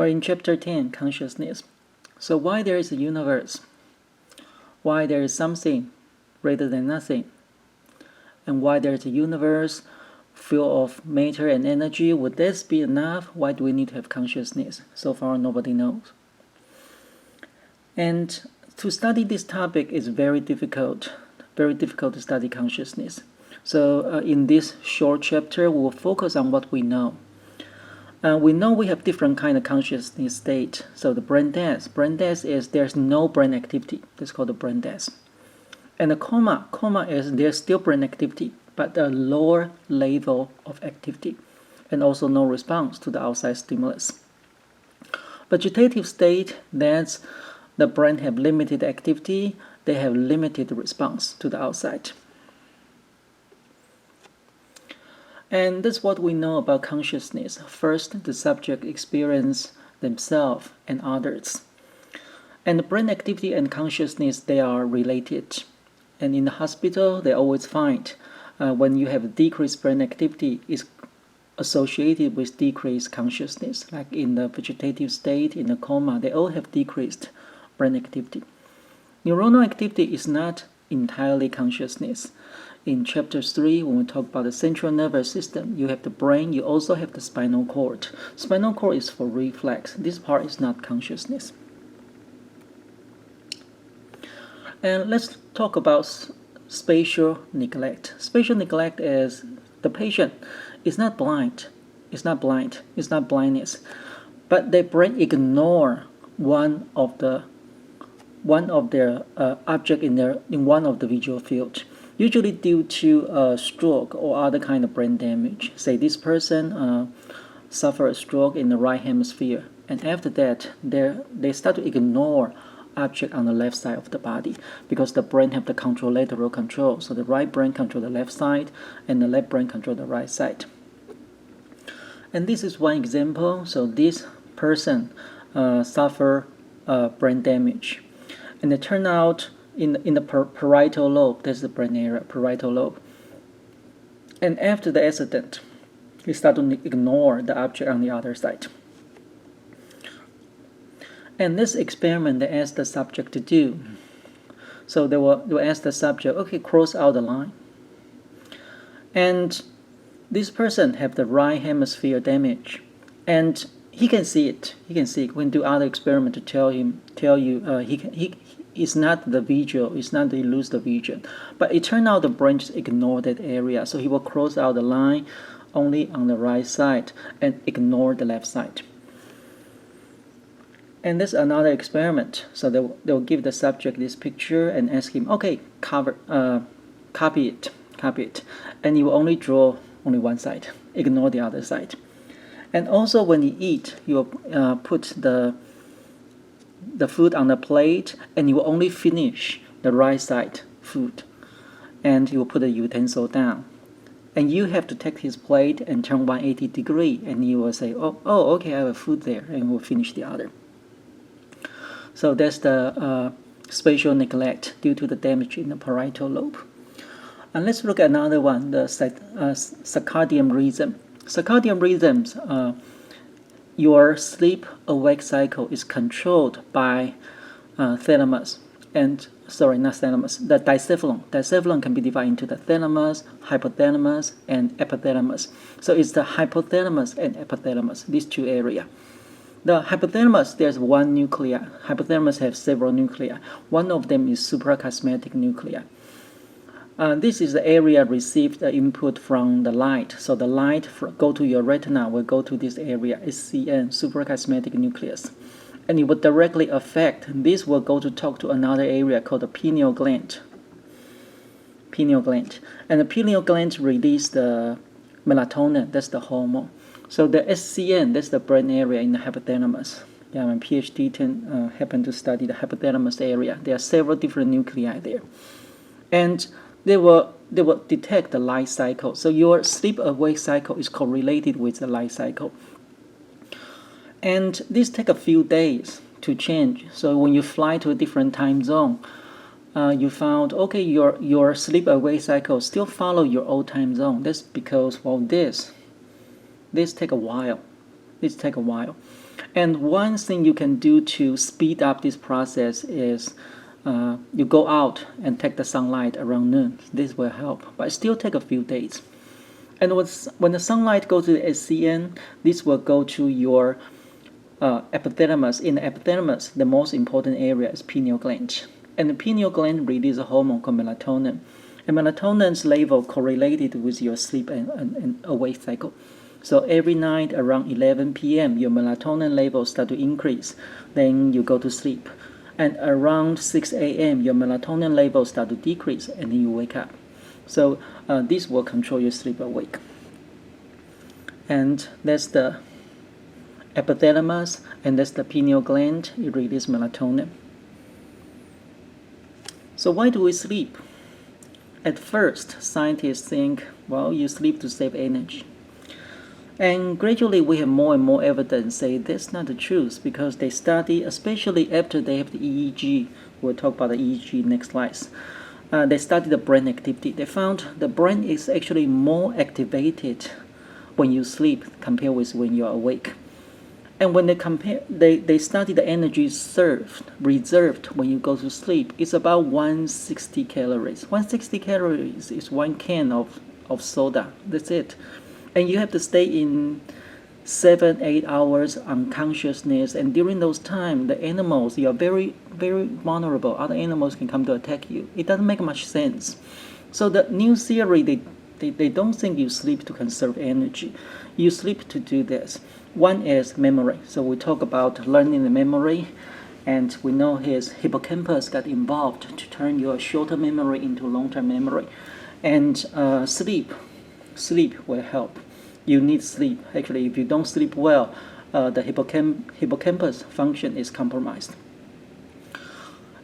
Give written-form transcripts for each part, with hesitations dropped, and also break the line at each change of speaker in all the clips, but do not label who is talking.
We're in Chapter 10, Consciousness. So why there is a universe? Why there is something rather than nothing? And why there is a universe full of matter and energy? Would this be enough? Why do we need to have consciousness? So far, nobody knows. And to study this topic is very difficult to study consciousness. So in this short chapter, we will focus on what we know. We know we have different kind of consciousness state. So the brain death is there's no brain activity. That's called the brain death. And the coma is there's still brain activity, but a lower level of activity, and also no response to the outside stimulus. Vegetative state, that's the brain have limited activity, they have limited response to the outside. And that's what we know about consciousness. First, the subject experience themselves and others. And the brain activity and consciousness, they are related. And in the hospital, they always find when you have decreased brain activity, is associated with decreased consciousness. Like in the vegetative state, in the coma, they all have decreased brain activity. Neuronal activity is not entirely consciousness. In Chapter 3, when we talk about the central nervous system, you have the brain, you also have the spinal cord. Spinal cord is for reflex. This part is not consciousness. And let's talk about spatial neglect. Spatial neglect is the patient is not blind. It's not blindness. But their brain ignore one of their object in one of the visual field. Usually due to a stroke or other kind of brain damage. Say this person suffered a stroke in the right hemisphere, and after that, they start to ignore object on the left side of the body because the brain have the contralateral control. So the right brain control the left side, and the left brain control the right side. And this is one example. So this person suffer brain damage, and it turned out in the parietal lobe, that's the brain area, parietal lobe. And after the accident, he started to ignore the object on the other side. And this experiment, they asked the subject to do. So they will ask the subject, okay, cross out the line. And this person have the right hemisphere damage, and he can see it. He can see it. When do other experiment to tell you it's not the visual, it's not the lose the vision. But it turned out the brain just ignored that area. So he will cross out the line only on the right side and ignore the left side. And this is another experiment. So they'll give the subject this picture and ask him, okay, copy it. And you will only draw only one side, ignore the other side. And also when you eat, you will put the food on the plate, and you will only finish the right side food, and you will put the utensil down, and you have to take his plate and turn 180 degrees, and you will say, oh okay, I have a food there, and we'll finish the other. So that's the spatial neglect due to the damage in the parietal lobe. And let's look at another one, the circadian rhythm. Circadian rhythms, your sleep-awake cycle is controlled by thalamus, and not thalamus, the dicephalon. Dicephalon can be divided into the thalamus, hypothalamus, and epithalamus. So it's the hypothalamus and epithalamus, these two areas. The hypothalamus, there's one nuclei. Hypothalamus have several nuclei. One of them is suprachiasmatic nuclei. This is the area received the input from the light. So the light go to your retina will go to this area, SCN, suprachiasmatic nucleus. And it will directly affect, this will go to talk to another area called the pineal gland. And the pineal gland release the melatonin, that's the hormone. So the SCN, that's the brain area in the hypothalamus. Yeah, my PhD happened to study the hypothalamus area. There are several different nuclei there. And they will detect the light cycle. So your sleep-awake cycle is correlated with the light cycle. And this takes a few days to change. So when you fly to a different time zone, you found, okay, your sleep-awake cycle still follow your old time zone. That's because, well, this take a while. This takes a while. And one thing you can do to speed up this process is you go out and take the sunlight around noon. This will help, but it still take a few days. And when the sunlight goes to the SCN, this will go to your epidermis. In the epidermis, the most important area is pineal gland. And the pineal gland releases a hormone called melatonin. And melatonin's level correlated with your sleep and awake cycle. So every night around 11 p.m., your melatonin levels start to increase. Then you go to sleep. And around 6 a.m., your melatonin levels start to decrease, and then you wake up. So this will control your sleep awake. And that's the epidermis, and that's the pineal gland. It releases melatonin. So why do we sleep? At first, scientists think, well, you sleep to save energy. And gradually we have more and more evidence say that's not the truth, because they study, especially after they have the EEG, we'll talk about the EEG next slides. They studied the brain activity. They found the brain is actually more activated when you sleep compared with when you're awake. And when they study the energy reserved when you go to sleep, it's about 160 calories. 160 calories is 1 can of soda. That's it. And you have to stay in 7-8 hours unconsciousness, and during those times, the animals, you are very, very vulnerable. Other animals can come to attack you. It doesn't make much sense. So the new theory, they don't think you sleep to conserve energy. You sleep to do this. One is memory. So we talk about learning the memory, and we know his hippocampus got involved to turn your shorter memory into long-term memory. And sleep will help. You need sleep. Actually, if you don't sleep well, the hippocampus function is compromised.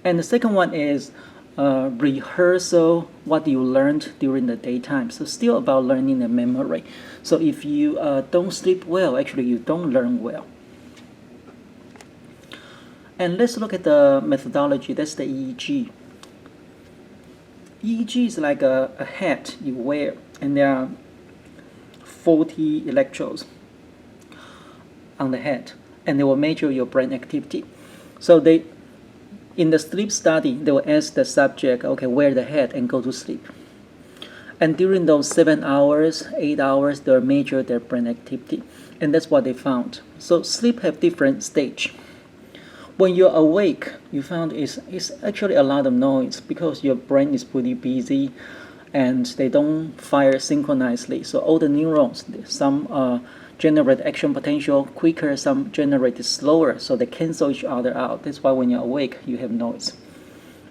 And the second one is rehearsal, what you learned during the daytime. So still about learning and memory. So if you don't sleep well, actually you don't learn well. And let's look at the methodology. That's the EEG. EEG is like a hat you wear, and there are 40 electrodes on the head, and they will measure your brain activity. So in the sleep study, they will ask the subject, okay, wear the hat and go to sleep. And during those 7 hours, 8 hours, they'll measure their brain activity. And that's what they found. So sleep have different stage. When you're awake, you found it's actually a lot of noise because your brain is pretty busy and they don't fire synchronously. So all the neurons, some generate action potential quicker, some generate slower, so they cancel each other out. That's why when you're awake, you have noise.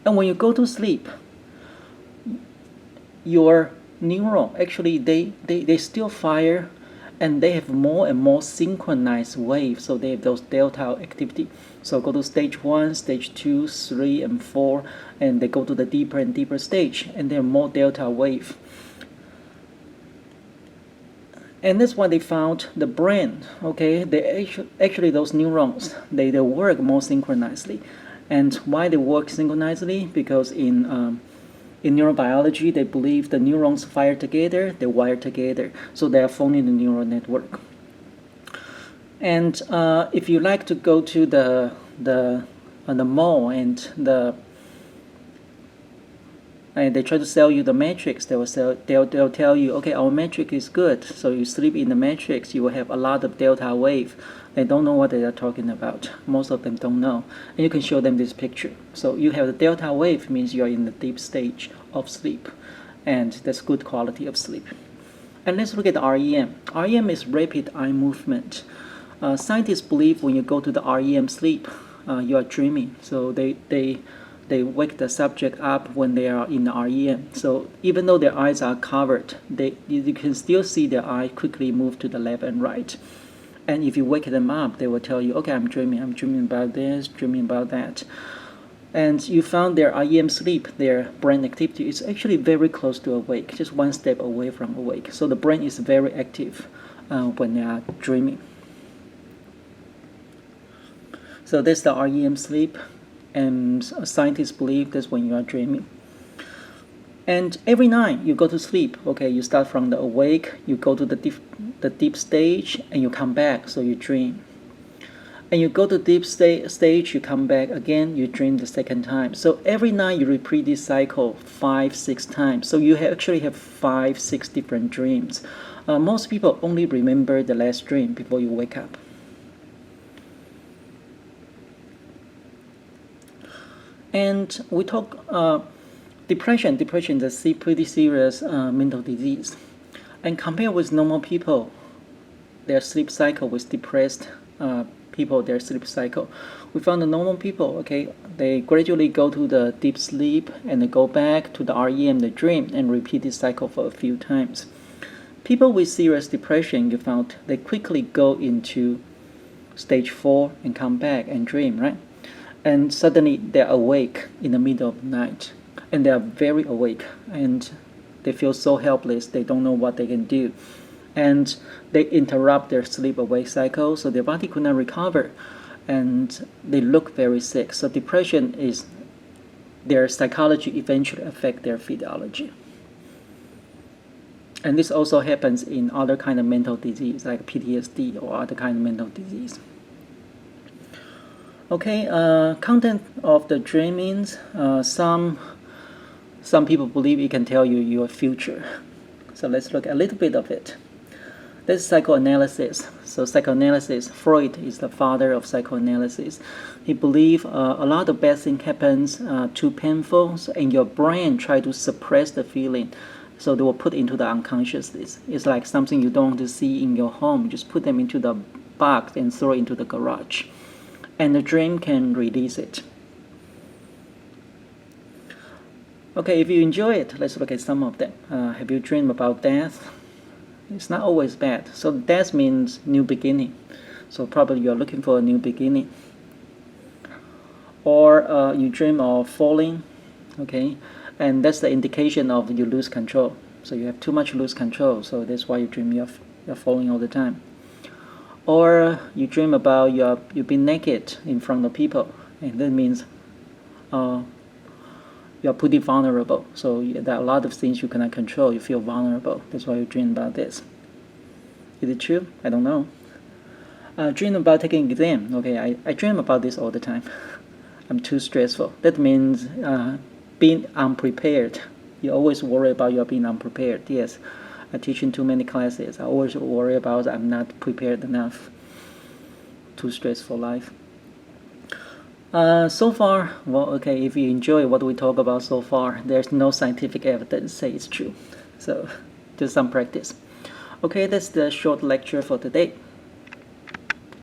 And when you go to sleep, your neuron, actually, they still fire, and they have more and more synchronized waves, so they have those delta activity. So go to stage 1, stage 2, 3, and 4, and they go to the deeper and deeper stage, and there are more delta wave. And that's why they found the brain, okay, actually those neurons, they work more synchronously. And why they work synchronously? Because in neurobiology, they believe the neurons fire together, they wire together, so they are forming the neural network. And if you like to go to the mall and they try to sell you the matrix, they'll tell you, okay, our matrix is good, so you sleep in the matrix, you will have a lot of delta wave. They don't know what they are talking about. Most of them don't know. And you can show them this picture. So you have the delta wave, means you're in the deep stage of sleep, and that's good quality of sleep. And let's look at the REM. REM is rapid eye movement. Scientists believe when you go to the REM sleep, you are dreaming. So they wake the subject up when they are in the REM. So even though their eyes are covered, you can still see their eye quickly move to the left and right. And if you wake them up, they will tell you, okay, I'm dreaming about this, dreaming about that. And you found their REM sleep, their brain activity is actually very close to awake, just one step away from awake. So the brain is very active when they are dreaming. So that's the REM sleep, and scientists believe that's when you are dreaming. And every night you go to sleep, okay, you start from the awake, you go to the deep stage, and you come back, so you dream. And you go to deep stage, you come back again, you dream the second time. So every night you repeat this cycle 5-6 times. So you actually have 5-6 different dreams. Most people only remember the last dream before you wake up. And we talk depression. Depression is a pretty serious mental disease. And compared with normal people, their sleep cycle with depressed people, their sleep cycle, we found the normal people, okay, they gradually go to the deep sleep and they go back to the REM, the dream, and repeat this cycle for a few times. People with serious depression, you found they quickly go into stage 4 and come back and dream, right? And suddenly they're awake in the middle of the night, and they are very awake, and they feel so helpless, they don't know what they can do. And they interrupt their sleep-awake cycle, so their body could not recover, and they look very sick. So depression is their psychology eventually affect their physiology. And this also happens in other kind of mental disease, like PTSD or other kind of mental disease. Okay, content of the dreamings. Some people believe it can tell you your future. So let's look at a little bit of it. This is psychoanalysis. So psychoanalysis, Freud is the father of psychoanalysis. He believed a lot of bad things happens too painful, and your brain try to suppress the feeling. So they will put into the unconsciousness. It's like something you don't want to see in your home. Just put them into the box and throw it into the garage. And the dream can release it. Okay, if you enjoy it, let's look at some of them. Have you dreamed about death? It's not always bad. So death means new beginning. So probably you're looking for a new beginning. Or you dream of falling, okay? And that's the indication of you lose control. So you have too much lose control. So that's why you dream you're falling all the time. Or you dream about you've been naked in front of people. And that means you're pretty vulnerable. So there are a lot of things you cannot control. You feel vulnerable. That's why you dream about this. Is it true? I don't know. Dream about taking exam. Okay, I dream about this all the time. I'm too stressful. That means being unprepared. You always worry about you're being unprepared. Yes, I teach in too many classes. I always worry about I'm not prepared enough. Too stressful life. So far, well, okay, if you enjoy what we talk about so far, there's no scientific evidence say it's true. So, do some practice. Okay, that's the short lecture for today.